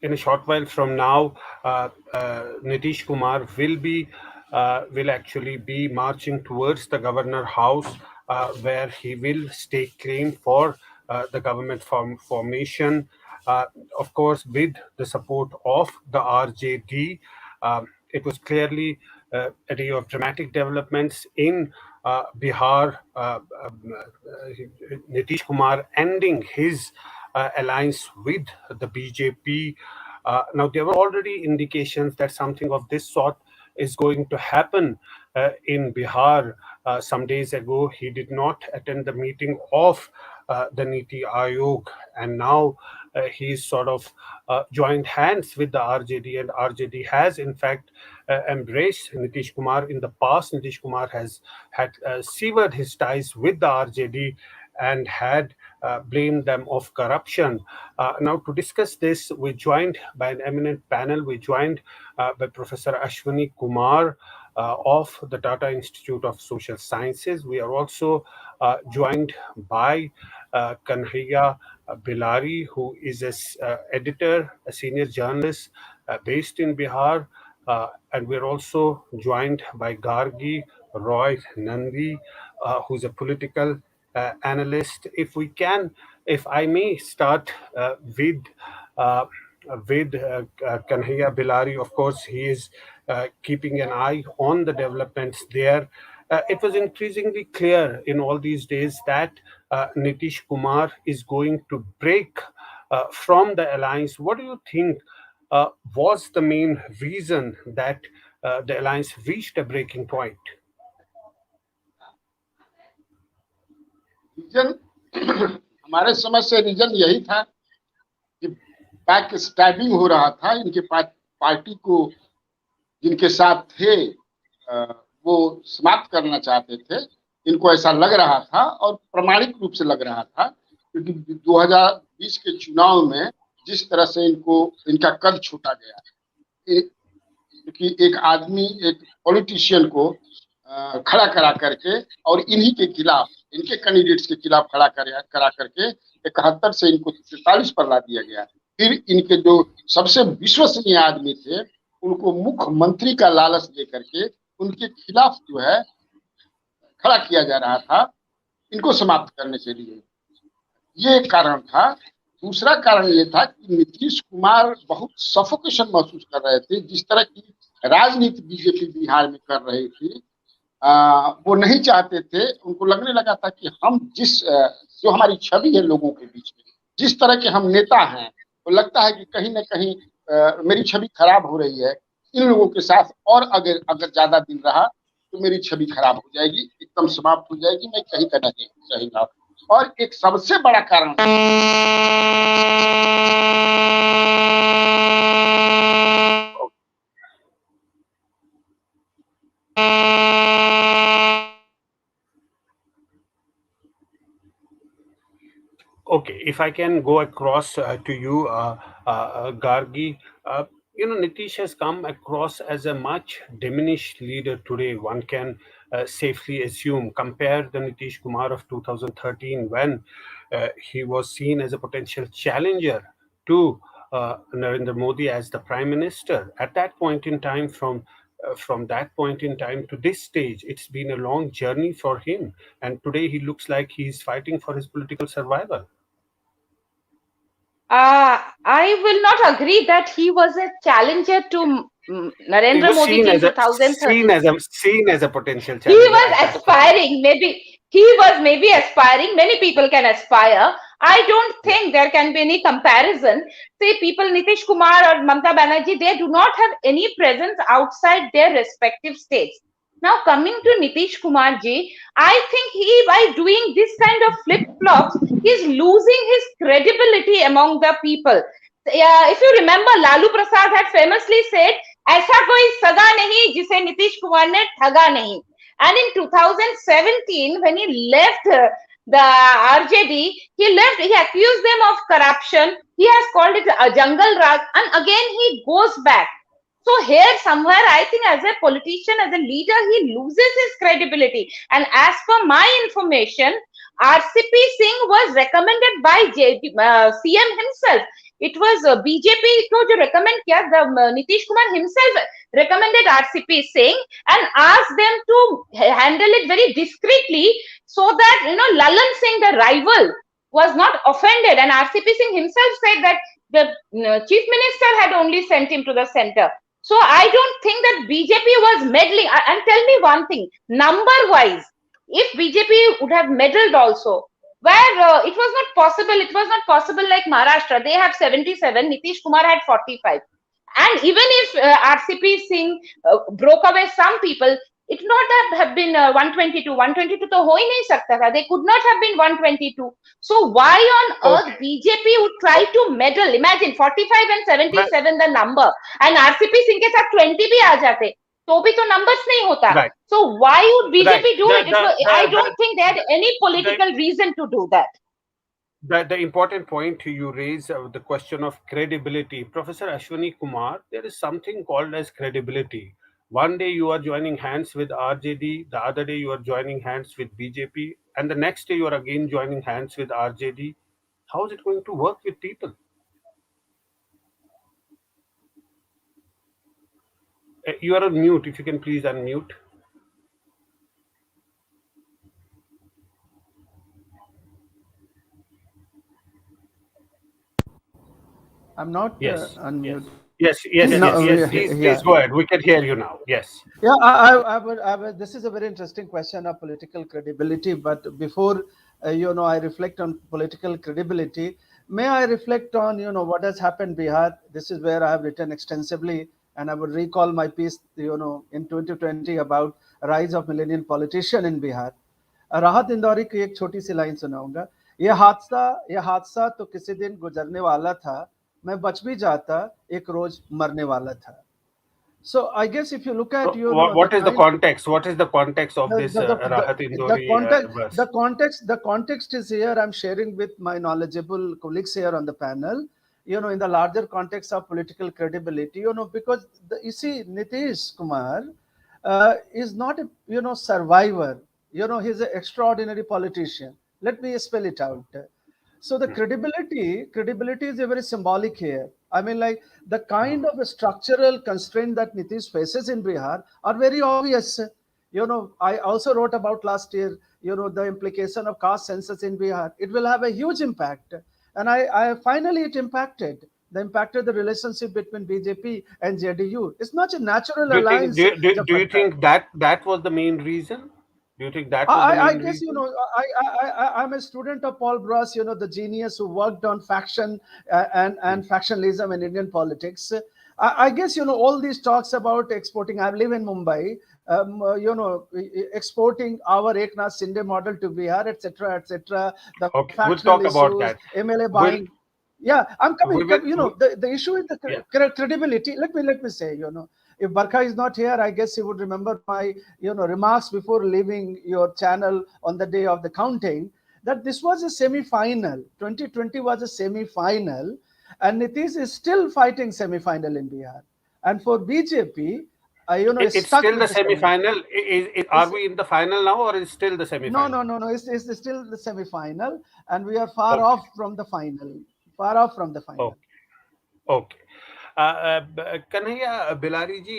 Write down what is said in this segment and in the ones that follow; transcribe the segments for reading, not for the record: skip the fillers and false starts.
in a short while from now, Nitish Kumar will actually be marching towards the governor house, where he will stake claim for the government formation. Uh, of course, with the support of the RJD. It was clearly a day of dramatic developments in Bihar. Nitish Kumar ending his alliance with the BJP. Now, there were already indications that something of this sort is going to happen in Bihar. Some days ago, he did not attend the meeting of the Niti Aayog, and now he's sort of joined hands with the RJD, and RJD has, in fact, embraced Nitish Kumar. In the past, Nitish Kumar has had severed his ties with the RJD and had blamed them of corruption. Now, to discuss this, we're joined by an eminent panel. We're joined by Professor Ashwini Kumar of the Tata Institute of Social Sciences. We are also joined by Kanhaiya Bilari, who is an editor, a senior journalist based in Bihar. And we're also joined by Gargi Roy Nandi, who's a political analyst. If I may start uh, Kanhaiya Bilari. Of course, he is keeping an eye on the developments there. It was increasingly clear in all these days that Nitish Kumar is going to break from the alliance. What do you think was the main reason that the alliance reached a breaking point? Reason हमारे समझ से reason यही था कि back stabbing हो रहा था। इनके पार्टी को जिनके साथ थे वो समाप्त करना चाहते थे। इनको ऐसा लग रहा था और प्रामाणिक रूप से लग रहा था, क्योंकि 2020 के चुनाव में जिस तरह से इनका कद छूटा गया, क्योंकि एक आदमी, एक पॉलिटिशियन को खड़ा करा करके और इन्हीं के खिलाफ, इनके कैंडिडेट्स के खिलाफ खड़ा करा करके 71 से इनको 43 पर ला दिया गया। फिर इनके जो सबसे विश्वसनीय आदमी थे उनको मुख्यमंत्री का लालच दे करके उनके खिलाफ जो है खड़ा किया जा रहा था, इनको समाप्त करने के लिए। ये एक कारण था। दूसरा कारण ये था कि नीतीश कुमार बहुत सफोकेशन महसूस कर रहे थे। जिस तरह की राजनीति बीजेपी बिहार में कर रही थी, वो नहीं चाहते थे। उनको लगने लगा था कि हम जो हमारी छवि है लोगों के बीच में, जिस तरह के हम नेता हैं, वो लगता है कि कहीं ना कहीं मेरी छवि खराब हो रही है। इन लोगों के साथ और अगर ज्यादा दिन रहा तो मेरी छवि खराब हो जाएगी, एकदम समाप्त हो जाएगी, मैं कहीं का नहीं रहेगा। और एक सबसे बड़ा कारण Okay, if I can go across to you, Gargi, Nitish has come across as a much diminished leader today. One can safely assume, compare the Nitish Kumar of 2013 when he was seen as a potential challenger to Narendra Modi as the Prime Minister. At that point in time, from that point in time to this stage, it's been a long journey for him. And today he looks like he's fighting for his political survival. I will not agree that he was a challenger to Narendra Modi in 2013. Seen as a potential challenger. He was aspiring. He was maybe aspiring. Many people can aspire. I don't think there can be any comparison. Say people Nitish Kumar or Mamata Banerjee, they do not have any presence outside their respective states. Now coming to Nitish Kumar ji, I think he, by doing this kind of flip-flops, is losing his credibility among the people. If you remember, Lalu Prasad had famously said, "ऐसा कोई सगा नहीं जिसे नीतीश कुमार ने ठगा नहीं." And in 2017, when he left the RJD, he accused them of corruption. He has called it a jungle raj, and again he goes back. So here somewhere, I think as a politician, as a leader, he loses his credibility. And as per my information, RCP Singh was recommended by CM himself. It was BJP को जो recommend किया, the Nitish Kumar himself recommended RCP saying and asked them to handle it very discreetly so that Lalan Singh, the rival, was not offended, and RCP Singh himself said that the chief minister had only sent him to the center. So I don't think that BJP was meddling. And tell me one thing, number wise, if BJP would have meddled also, where it was not possible like Maharashtra, they have 77, Nitish Kumar had 45. And even if RCP Singh broke away some people, it not have been 122. 122 to ho hi nahi sakta tha. They could not have been 122. So why on earth BJP would try to meddle? Imagine 45 and 77 the number, and RCP Singh ke sath 20 bhi aa jate, तो भी तो numbers नहीं होता. Right. So why would BJP do it? I don't think they had any political reason to do that. The important point you raise, the question of credibility, Professor Ashwani Kumar, there is something called as credibility. One day you are joining hands with RJD, the other day you are joining hands with BJP, and the next day you are again joining hands with RJD. How is it going to work with people? You are on mute. If you can please unmute. I'm not unmute. Yes. Please go ahead. We can hear you now. Yes. Yeah, I would, this is a very interesting question of political credibility. But before, I reflect on political credibility, may I reflect on, what has happened in Bihar? This is where I have written extensively, and I would recall my piece, in 2020 about rise of millennial politician in Bihar. राहत इंदौरी की एक छोटी सी line सुनाऊंगा. ये हादसा तो किसी दिन गुजरने वाला था, मैं बच भी जाता, एक रोज मरने वाला था. So I guess if you look at what is the context? What is the context of this Rahat Indori verse? The context is here. I'm sharing with my knowledgeable colleagues here on the panel. In the larger context of political credibility, because you see, Nitish Kumar is not a survivor. He's an extraordinary politician. Let me spell it out. So the credibility is a very symbolic here. I mean, like the kind of a structural constraint that Nitish faces in Bihar are very obvious. I also wrote about last year, the implication of caste census in Bihar. It will have a huge impact. And I finally it impacted the relationship between BJP and JDU. It's not a natural alliance. Do you think that was the main reason? Do you think that was the main guess, reason? I'm a student of Paul Bross, the genius who worked on faction and factionalism in Indian politics. I guess, all these talks about exporting, I live in Mumbai, exporting our Eknath Shinde model to Bihar, etc. The we'll talk about that. MLA buying. Yeah, I'm coming. The issue is the credibility. Let me say, if Barkha is not here, I guess he would remember my, remarks before leaving your channel on the day of the counting, that this was a semi-final. 2020 was a semi-final, and Nitish is still fighting semi-final in Bihar. And for BJP, it's still the semi-final. Are we in the final now, or is it still the semi-final? No. It's still the semi-final, and we are far off from the final. Okay. Kanhaiya Bilari जी,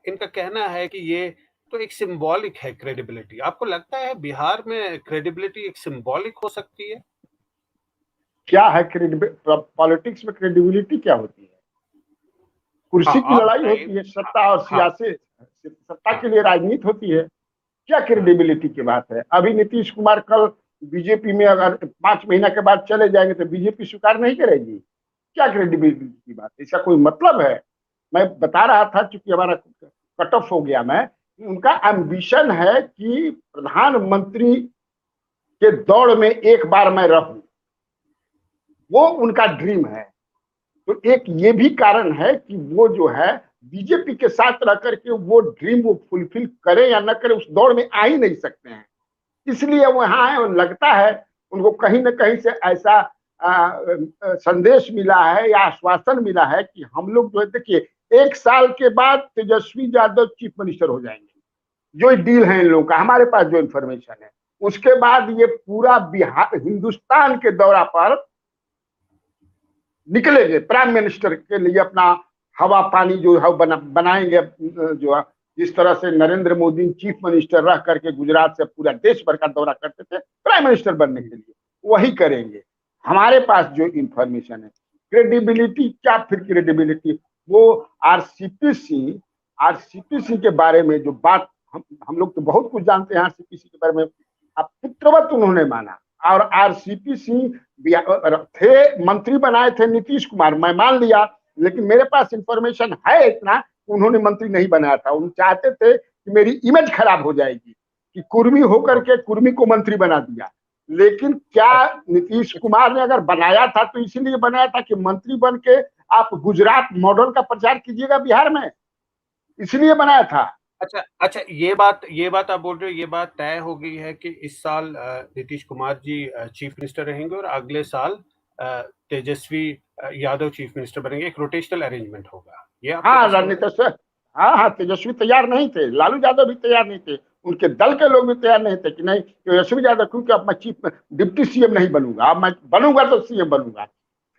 इनका कहना है कि ये तो एक symbolic है credibility. आपको लगता है बिहार में क्रेडिबिलिटी एक सिंबॉलिक हो सकती है? क्या है पॉलिटिक्स में क्रेडिबिलिटी क्या होती है? कुर्सी की लड़ाई होती है, सत्ता और सियासत, सत्ता के लिए राजनीति होती है. क्या क्रेडिबिलिटी की बात है? अभी नीतीश कुमार कल बीजेपी में अगर 5 महीना के बाद चले जाएंगे तो बीजेपी स्वीकार नहीं करेगी. क्या क्रेडिबिलिटी की बात? इसका कोई मतलब है? मैं बता रहा था, चूंकि हमारा कट ऑफ हो गया, मैं उनका एम्बिशन है कि प्रधानमंत्री के दौड़ में एक बार मैं रहूं, वो उनका ड्रीम है. तो एक ये भी कारण है कि वो जो है बीजेपी के साथ रह करके वो ड्रीम वो फुलफिल करे या न करे, उस दौड़ में आ ही नहीं सकते हैं. इसलिए वहां है, और लगता है उनको कहीं ना कहीं से ऐसा संदेश मिला है या आश्वासन मिला है कि हम लोग जो है, देखिए 1 साल के बाद तेजस्वी यादव चीफ मिनिस्टर हो जाएंगे, जो डील है इन लोगों का, हमारे पास जो इन्फॉर्मेशन है. उसके बाद ये पूरा बिहार हिंदुस्तान के दौरा पर निकलेंगे प्राइम मिनिस्टर के लिए अपना हवा पानी जो है बनाएंगे, जो है जिस तरह से नरेंद्र मोदी चीफ मिनिस्टर रह करके गुजरात से पूरा देश भर का दौरा करते थे प्राइम मिनिस्टर बनने के लिए, वही करेंगे। हमारे पास जो इंफॉर्मेशन है, क्रेडिबिलिटी क्या, फिर क्रेडिबिलिटी वो आरसीपीसी के बारे में जो बात, हम लोग तो बहुत कुछ जानते हैं आरसीपीसी के बारे में। अब पुत्रवत उन्होंने माना, और आरसीपीसी थे, मंत्री बनाए थे नीतीश कुमार, मैं मान लिया, लेकिन मेरे पास इंफॉर्मेशन है इतना, उन्होंने मंत्री नहीं बनाया था। उन चाहते थे कि मेरी इमेज खराब हो जाएगी कि कुर्मी होकर के कुर्मी को मंत्री बना दिया। लेकिन क्या नीतीश कुमार ने अगर बनाया था तो इसीलिए बनाया था कि मंत्री बन के आप गुजरात मॉडल का प्रचार कीजिएगा बिहार में, इसलिए बनाया था। अच्छा, ये बात आप बोल रहे हो, ये बात तय हो गई है कि इस साल नीतीश कुमार जी चीफ मिनिस्टर रहेंगे और अगले साल तेजस्वी यादव चीफ मिनिस्टर बनेंगे, एक रोटेशनल अरेंजमेंट होगा ये? हाँ रणनीति से, हाँ तेजस्वी तैयार नहीं थे, लालू यादव भी तैयार नहीं थे, उनके दल के लोग भी तैयार नहीं थे कि नहीं तेजस्वी यादव, क्योंकि अब मैं चीफ डिप्टी सीएम नहीं बनूंगा, अब मैं बनूंगा तो सीएम बनूंगा।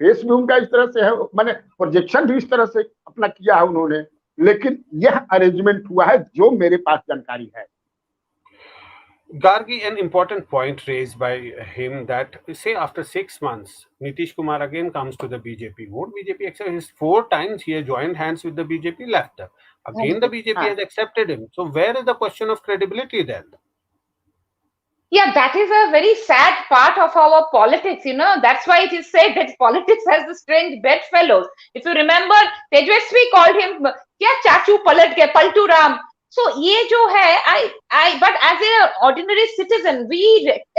फेस भी उनका इस तरह से है, मैंने प्रोजेक्शन भी इस तरह से अपना किया है उन्होंने। लेकिन यह अरेंजमेंट हुआ है जो मेरे पास जानकारी है। Gargi, an important point raised by him that, say, after 6 months, Nitish Kumar again comes to the BJP. Won't BJP accept his 4 times he has joined hands with the BJP, left them. Again, the BJP has accepted him. So, where is the question of credibility then? Yeah, that is a very sad part of our politics, you know. That's why it is said that politics has the strange bedfellows. If you remember, Tejasvi called him, "Kya chachu palat ke paltu Ram." So, ye jo hai, but as an ordinary citizen, we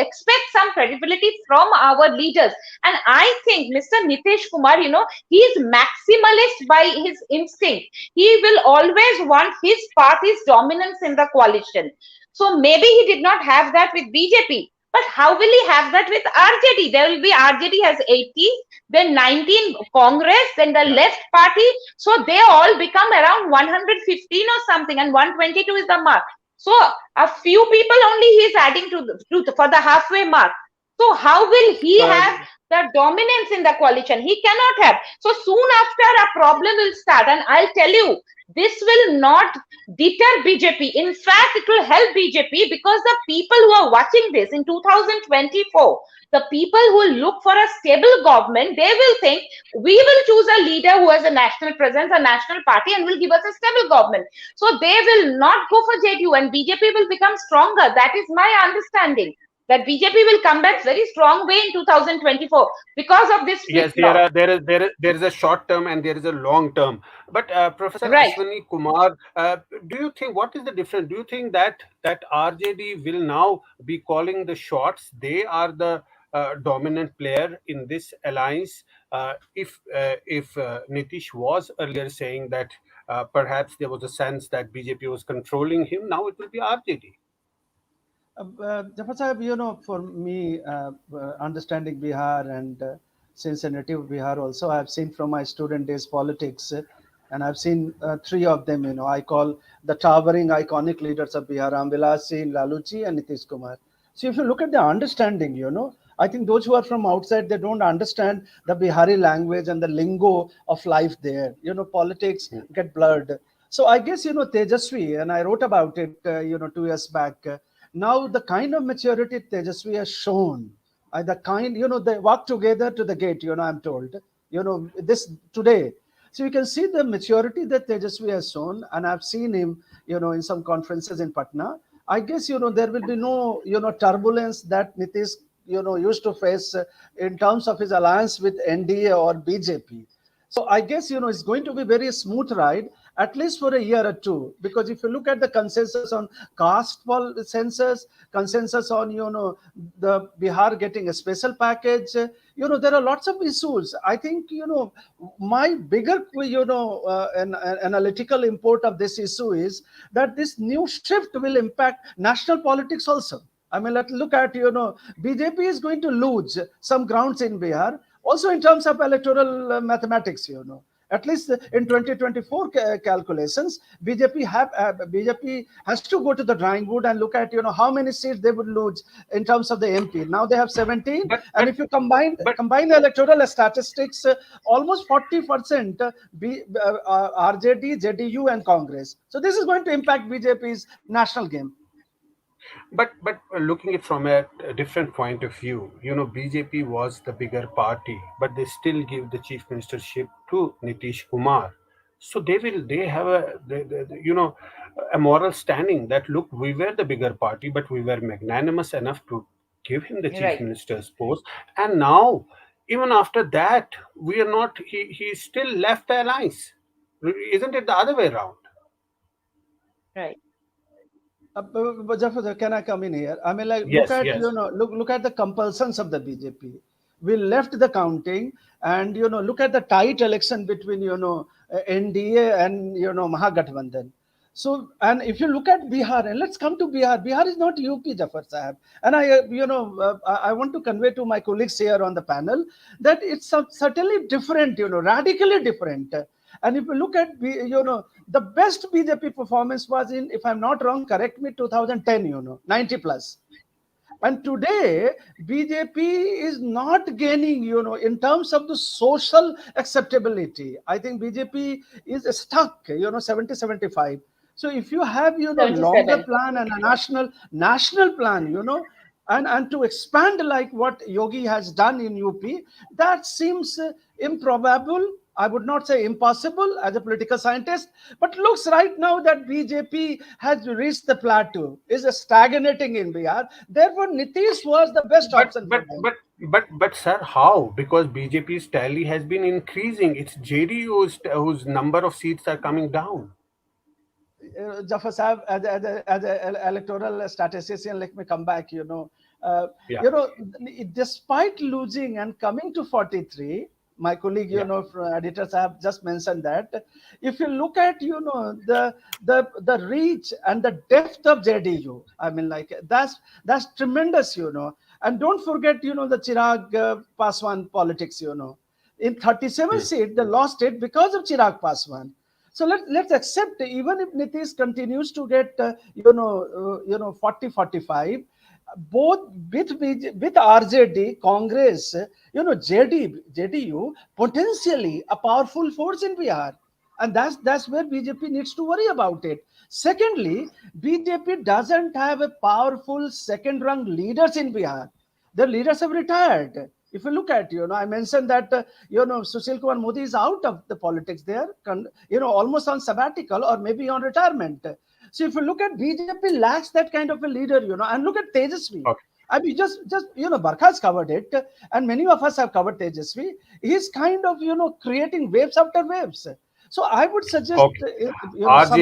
expect some credibility from our leaders. And I think Mr. Nitish Kumar, you know, he is maximalist by his instinct. He will always want his party's dominance in the coalition. So maybe he did not have that with BJP, but how will he have that with RJD? There will be RJD has 80, then 19 Congress, then the left party. So they all become around 115 or something, and 122 is the mark. So a few people only he is adding for the halfway mark. So how will he have the dominance in the coalition? He cannot have. So soon after a problem will start, and I'll tell you, this will not deter BJP. In fact, it will help BJP, because the people who are watching this in 2024, the people who will look for a stable government, they will think we will choose a leader who has a national presence, a national party, and will give us a stable government. So they will not go for JDU, and BJP will become stronger. That is my understanding, that BJP will come back very strong way in 2024 because of this. Yes, there is a short term and there is a long term. But Professor Ashwini Kumar, do you think, what is the difference? Do you think that RJD will now be calling the shots? They are the dominant player in this alliance. If Nitish was earlier saying that perhaps there was a sense that BJP was controlling him, now it will be RJD. Zaffar Sahib, you know, for me, understanding Bihar and since a native of Bihar also, I have seen from my student days politics, and I've seen 3 of them, you know, I call the towering iconic leaders of Bihar, Ramvilas Singh, Laluji, and Nitish Kumar. So if you look at the understanding, you know, I think those who are from outside, they don't understand the Bihari language and the lingo of life there. You know, politics get blurred. So I guess, you know, Tejasvi, and I wrote about it, you know, 2 years back, now the kind of maturity Tejasvi has shown, the kind, you know, they walk together to the gate, you know, I'm told, you know, this today. So you can see the maturity that Tejasvi has shown, and I've seen him, you know, in some conferences in Patna. I guess, you know, there will be no, you know, turbulence that Nitish, you know, used to face in terms of his alliance with NDA or BJP. So I guess, you know, it's going to be very smooth ride, at least for a year or 2, because if you look at the consensus on caste census, consensus on, you know, the Bihar getting a special package, you know, there are lots of issues. I think, you know, my bigger, you know, analytical import of this issue is that this new shift will impact national politics also. I mean, let's look at, you know, BJP is going to lose some grounds in Bihar, also in terms of electoral mathematics, you know. At least in 2024 calculations, BJP has to go to the drawing board and look at how many seats they would lose in terms of the MP. Now they have 17, but and but if you combine but the electoral statistics, almost 40% RJD, JDU, and Congress. So this is going to impact BJP's national game. but looking it from a different point of view, BJP was the bigger party, but they still give the chief ministership to Nitish Kumar. So they have a moral standing that, look, we were the bigger party, but we were magnanimous enough to give him the chief Right, minister's post. And now, even after that, we are not. He still left the alliance. Isn't it the other way around? right. But Jaffar, can I come in here? I mean, like, look Yes, at yes. look at the compulsions of the BJP. We left the counting, and look at the tight election between NDA and Mahagathbandhan. So, and if you look at Bihar, and let's come to Bihar. Bihar is not UP, Jafar Sahab. And I want to convey to my colleagues here on the panel that it's certainly different, radically different. And if you look at, the best BJP performance was in, if I'm not wrong, correct me, 2010, 90 plus. And today, BJP is not gaining, in terms of the social acceptability. I think BJP is stuck, 70, 75. So if you have, longer 77. plan and a national plan, and to expand like what Yogi has done in UP, that seems improbable. I would not say impossible as a political scientist, but looks right now that BJP has reached the plateau, is stagnating in Bihar. Therefore, Nitish was the best But option for but them. but but sir, how? Because BJP's tally has been increasing. It's JDU's whose number of seats are coming down. Jafar Saab, as a electoral statistician, let me come back. Uh, Yeah, Despite losing and coming to 43, my colleague, yeah. editors have just mentioned that. If you look at, the reach and the depth of JDU, I mean, like that's tremendous, And don't forget, the Chirag Paswan politics, In 37 Hmm. seats, they lost it because of Chirag Paswan. So let's accept, even if Nitish continues to get 40 45, both with RJD, Congress, JDU, potentially a powerful force in Bihar. And that's where BJP needs to worry about it. Secondly, BJP doesn't have a powerful second rung leaders in Bihar. The leaders have retired. If you look at, I mentioned that, Sushil Kumar Modi is out of the politics there, almost on sabbatical or maybe on retirement. So if you look at BJP lacks that kind of a leader, and look at Tejasvi. Okay. I mean, just Barkha's covered it, and many of us have covered Tejasvi. He's kind of, creating waves after waves. So I would suggest, Okay. some.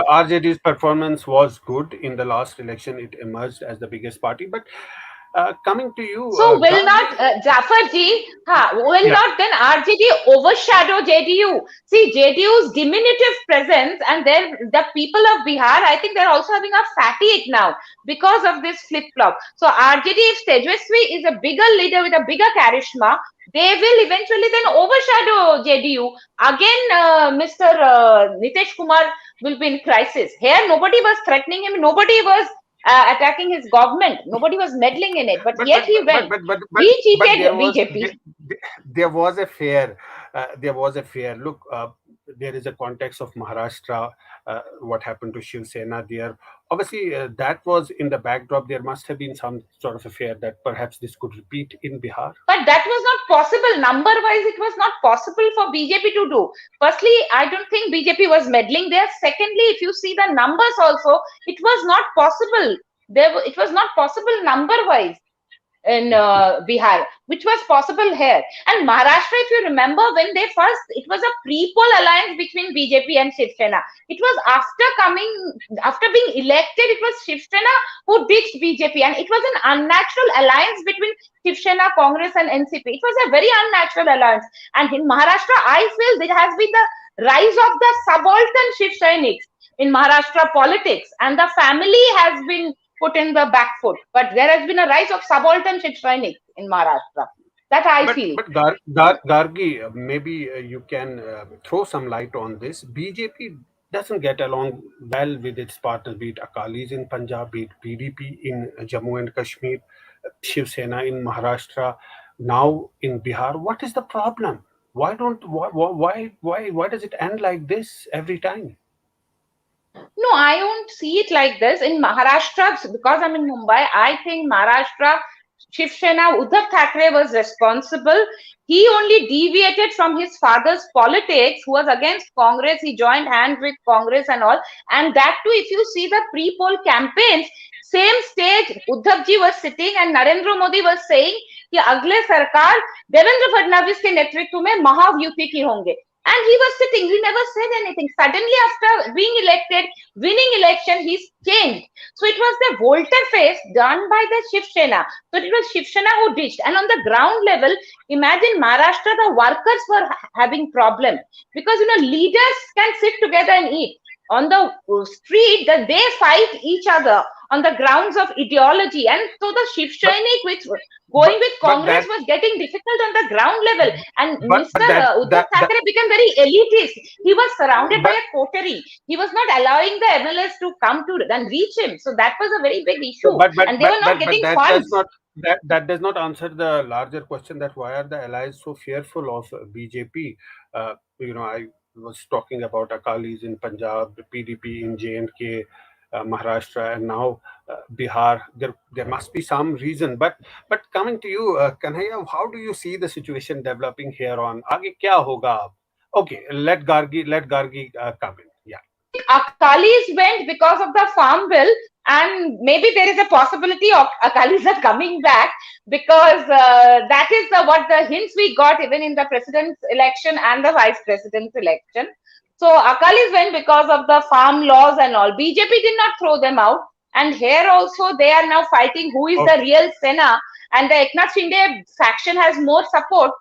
RJD's performance was good in the last election. It emerged as the biggest party. But coming to you, So will not Gandhi. Zaffar ji, will Yeah. not then RJD overshadow JDU? See, JDU's diminutive presence and then the people of Bihar, I think they're also having a fatigue now because of this flip flop. So RJD, if Tejasvi is a bigger leader with a bigger charisma, they will eventually then overshadow JDU. Again, Mr. Nitish Kumar will be in crisis. Here, nobody was threatening him. Nobody was attacking his government. Nobody was meddling in it, but but yet but he but went. but but but, He but cheated BJP. there was a fair look. There is a context of Maharashtra, what happened to Shiv Sena there. Obviously, that was in the backdrop. There must have been some sort of affair that perhaps this could repeat in Bihar. But that was not possible. Number wise, it was not possible for BJP to do. Firstly, I don't think BJP was meddling there. Secondly, if you see the numbers also, it was not possible. It was not possible number wise in Bihar, which was possible here. And Maharashtra, if you remember, when they first, it was a pre-poll alliance between BJP and Shiv Sena. It was after being elected, it was Shiv Sena who ditched BJP, and it was an unnatural alliance between Shiv Sena, Congress, and NCP. It was a very unnatural alliance. And in Maharashtra, I feel there has been the rise of the subaltern Shiv Sainiks in Maharashtra politics, and the family has been put in the back foot. But there has been a rise of subaltern Shiv Sainiks in Maharashtra. That I But feel. Gargi, maybe you can throw some light on this. BJP doesn't get along well with its partners, be it Akalis in Punjab, be it PDP in Jammu and Kashmir, Shiv Sena in Maharashtra, now in Bihar. What is the problem? Why does it end like this every time? No, I don't see it like this. In Maharashtra, because I'm in Mumbai, I think Maharashtra, Shiv Sena, Uddhav Thackeray was responsible. He only deviated from his father's politics, who was against Congress. He joined hands with Congress and all. And that too, if you see the pre-poll campaigns, same stage, Uddhav ji was sitting and Narendra Modi was saying कि अगले सरकार देवेंद्र फडणवीस के नेतृत्व में महायुति की होंगे. And he was sitting, he never said anything. Suddenly, after being elected, winning election, he's changed. So it was the volte-face done by the Shiv Sena. So it was Shiv Sena who ditched. And on the ground level, imagine Maharashtra, the workers were having problem. Because, leaders can sit together and eat. On the street, they fight each other on the grounds of ideology. And so the Shiv Sainik, which going with Congress, was getting difficult on the ground level. And Mr. Uddhav Thackeray became very elitist. He was surrounded by a coterie. He was not allowing the MLAs to come to and reach him. So that was a very big issue. And they were not getting funds. That does not answer the larger question that why are the allies so fearful of BJP? I was talking about Akalis in Punjab, PDP in J&K, Maharashtra, and now Bihar. There must be some reason. But coming to you, Kanhaiya, how do you see the situation developing here on? Aage kya hoga? Okay, let Gargi come in. Yeah. Akalis went because of the farm bill, and maybe there is a possibility of Akalis are coming back because that is what the hints we got even in the president's election and the vice president's election. So Akalis went because of the farm laws and all. BJP did not throw them out, and here also they are now fighting who is the real Sena, and the Eknath Shinde faction has more support.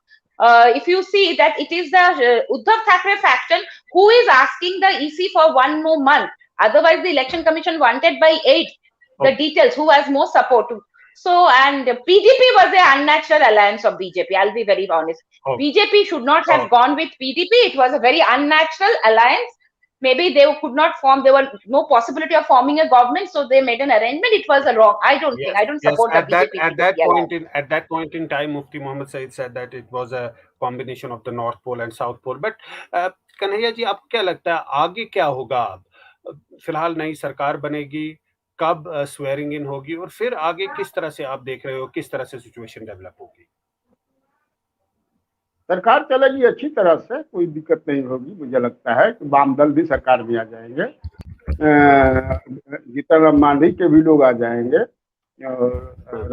If you see that it is the Uddhav Thackeray faction who is asking the EC for one more month. Otherwise, the election commission wanted by 8 the details who has more support. So, and PDP was the unnatural alliance of BJP. I'll be very honest. BJP should not have gone with PDP. It was a very unnatural alliance. Maybe they could not form. There were no possibility of forming a government, so they made an arrangement. It was a wrong. I don't think. I don't support the BJP. At that point in time, Mufti Mohammed Said said that it was a combination of the North Pole and South Pole. But Kanhaiya ji, आपको क्या लगता है आगे क्या होगा? अब फिलहाल नई सरकार बनेगी, कब स्वेरिंग इन होगी और फिर आगे किस तरह से आप देख रहे हो, किस तरह से सिचुएशन डेवलप होगी? सरकार चलेगी अच्छी तरह से, कोई दिक्कत नहीं होगी। मुझे लगता है कि वाम दल भी सरकार में आ जाएंगे, जीतन राम मांझी के भी लोग आ जाएंगे,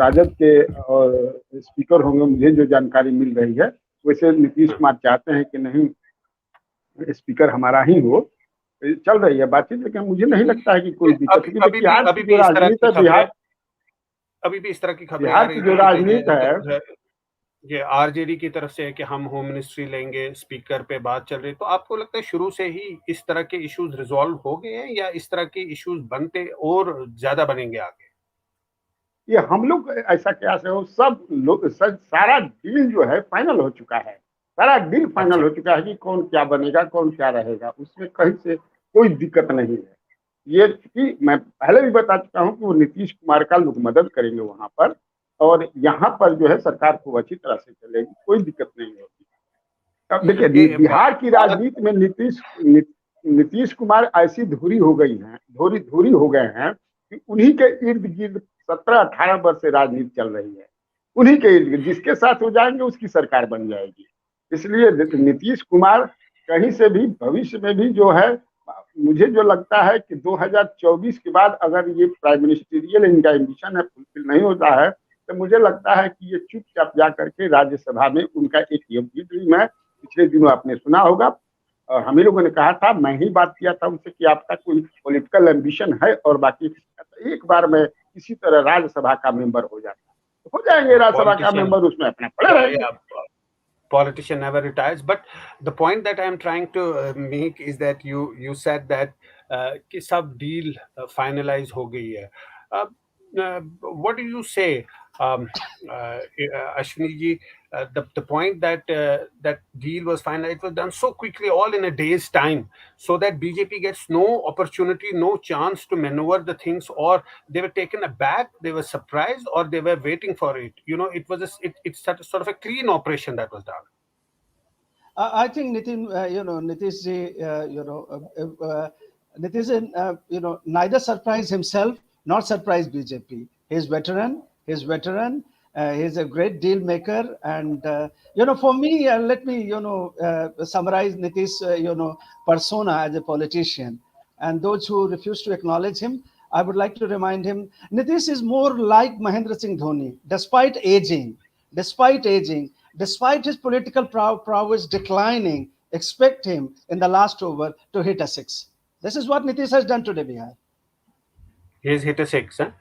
राजद के और स्पीकर होंगे। मुझे जो जानकारी मिल रही है वैसे नीतीश कुमार चाहते हैं कि नहीं स्पीकर हमारा ही हो। चल रही है बातचीत, लेकिन मुझे नहीं लगता है कि कोई दिक्कत है। अभी भी इस तरह की खबरें बिहार की जो राजनीति है ये आरजेडी की तरफ से है कि हम होम मिनिस्ट्री लेंगे, स्पीकर पे बात चल रही है। तो आपको लगता है शुरू से ही इस तरह के इश्यूज रिजॉल्व हो गए हैं या इस तरह के इश्यूज बनते और ज्यादा बनेंगे आगे? ये हम लोग ऐसा क्या से हो, सब लोग सारा डील जो है फाइनल हो चुका है। सारा डील फाइनल हो चुका है कि कौन क्या बनेगा, कौन क्या रहेगा, उसमें कहीं से कोई दिक्कत नहीं है। ये कि मैं पहले भी बता चुका हूँ कि वो नीतीश कुमार का लोग मदद करेंगे वहां पर, और यहाँ पर जो है सरकार खूब अच्छी तरह से चलेगी, कोई दिक्कत नहीं होगी। अब देखिए बिहार की राजनीति में नीतीश कुमार ऐसी धुरी हो गई है, धुरी हो गए हैं कि उन्हीं के इर्द गिर्द 17-18 वर्ष से राजनीति चल रही है। उन्हीं के इर्द गिर्द जिसके साथ हो जाएंगे उसकी सरकार बन जाएगी। इसलिए नीतीश कुमार कहीं से भी भविष्य में भी जो है, मुझे जो लगता है कि 2024 के बाद अगर ये प्राइम मिनिस्टरियल इनका एम्बिशन है फुलफिल नहीं होता है, तो मुझे लगता है कि ये चुपचाप जा करके राज्यसभा में उनका एक योग्य ड्रीम है। पिछले दिनों आपने सुना होगा, हम ही लोगों ने कहा था, मैं ही बात किया था उनसे कि आपका कोई पॉलिटिकल एम्बिशन है और बाकी एक बार में किसी तरह राज्यसभा का मेंबर हो जाता, हो जाएंगे राज्यसभा का मेंबर, उसमें अपना पड़े रहेंगे। Politician never retires, but the point that I am trying to make is that you said that कि सब डील फाइनलाइज हो गई है। what do you say, Ashwini ji? The point that that deal was finalized, it was done so quickly, all in a day's time, so that BJP gets no opportunity, no chance to maneuver the things, or they were taken aback, they were surprised, or they were waiting for it. It was it's sort of a clean operation that was done. I think Nitish ji, Nitish, neither surprised himself nor surprised BJP. He's veteran. He's veteran. He's a great deal maker. And for me, let me summarize Nitish, persona as a politician. And those who refuse to acknowledge him, I would like to remind him, Nitish is more like Mahendra Singh Dhoni, despite aging, despite his political prowess declining. Expect him in the last over to hit a six. This is what Nitish has done today, Bihar. He's hit a six, huh?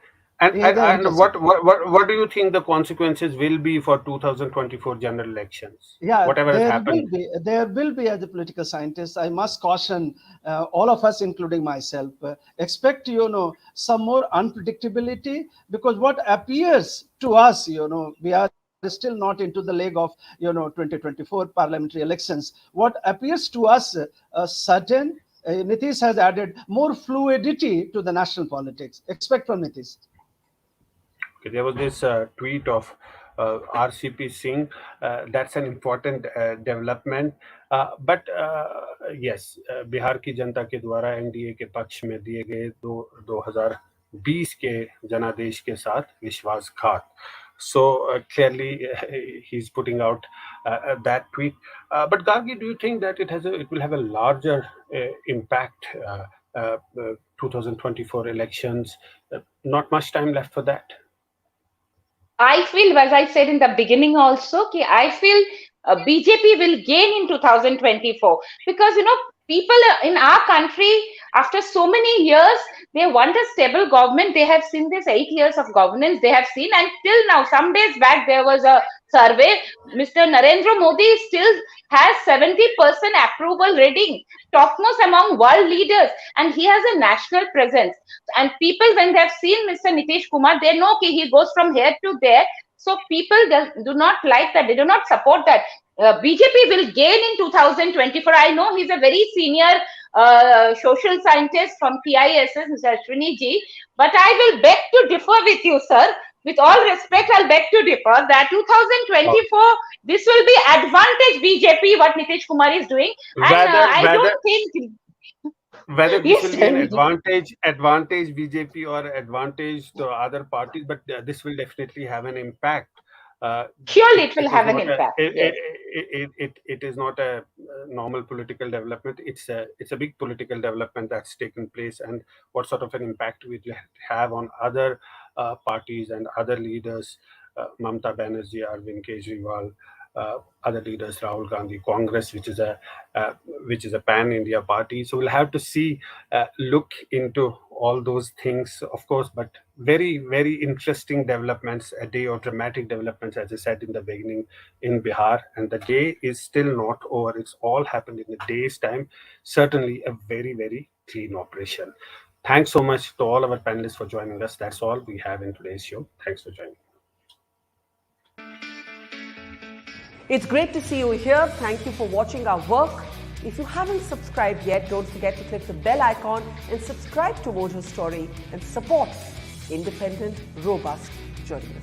And, He has and, hit a and six. what do you think the consequences will be for 2024 general elections? Yeah, Whatever has happened. there will be, as a political scientist, I must caution all of us, including myself, expect, some more unpredictability, because what appears to us, we are still not into the leg of, 2024 parliamentary elections. What appears to us certain, Nitish has added more fluidity to the national politics. Expect from Nitish. Okay, there was this tweet of RCP Singh. That's an important development. But yes, Bihar की जनता के द्वारा NDA के पक्ष में दिए गए 2020 के जनादेश के साथ विश्वासघात. So clearly he's putting out that tweet. But Gargi, do you think that it will have a larger impact? 2024 elections, not much time left for that. I feel, as I said in the beginning also, I feel BJP will gain in 2024, because people in our country, after so many years, they want a stable government. They have seen this 8 years of governance. They have seen, and till now, some days back, there was a survey. Mr. Narendra Modi still has 70% approval rating, topmost among world leaders, and he has a national presence. And people, when they have seen Mr. Nitish Kumar, they know he goes from here to there. So people do not like that. They do not support that. BJP will gain in 2024. I know he's a very senior social scientist from TISS, Mr. Ashwini ji, but I will beg to differ with you, sir. With all respect, I'll beg to differ that 2024, this will be advantage BJP, what Nitish Kumar is doing. And I don't think... Whether this will be an advantage BJP or advantage to other parties, but this will definitely have an impact. Surely it will have an impact. It is not a normal political development. It's a big political development that's taken place, and what sort of an impact it will have on other parties and other leaders, Mamata Banerjee, Arvind Kejriwal, other leaders, Rahul Gandhi, Congress, which is a pan-India party. So we'll have to see, look into all those things, of course. But very, very interesting developments, a day of dramatic developments, as I said in the beginning, in Bihar, and the day is still not over. It's all happened in a day's time. Certainly, a very, very clean operation. Thanks so much to all our panelists for joining us. That's all we have in today's show. Thanks for joining. It's great to see you here. Thank you for watching our work. If you haven't subscribed yet, don't forget to click the bell icon and subscribe to Mojo Story and support independent, robust journalism.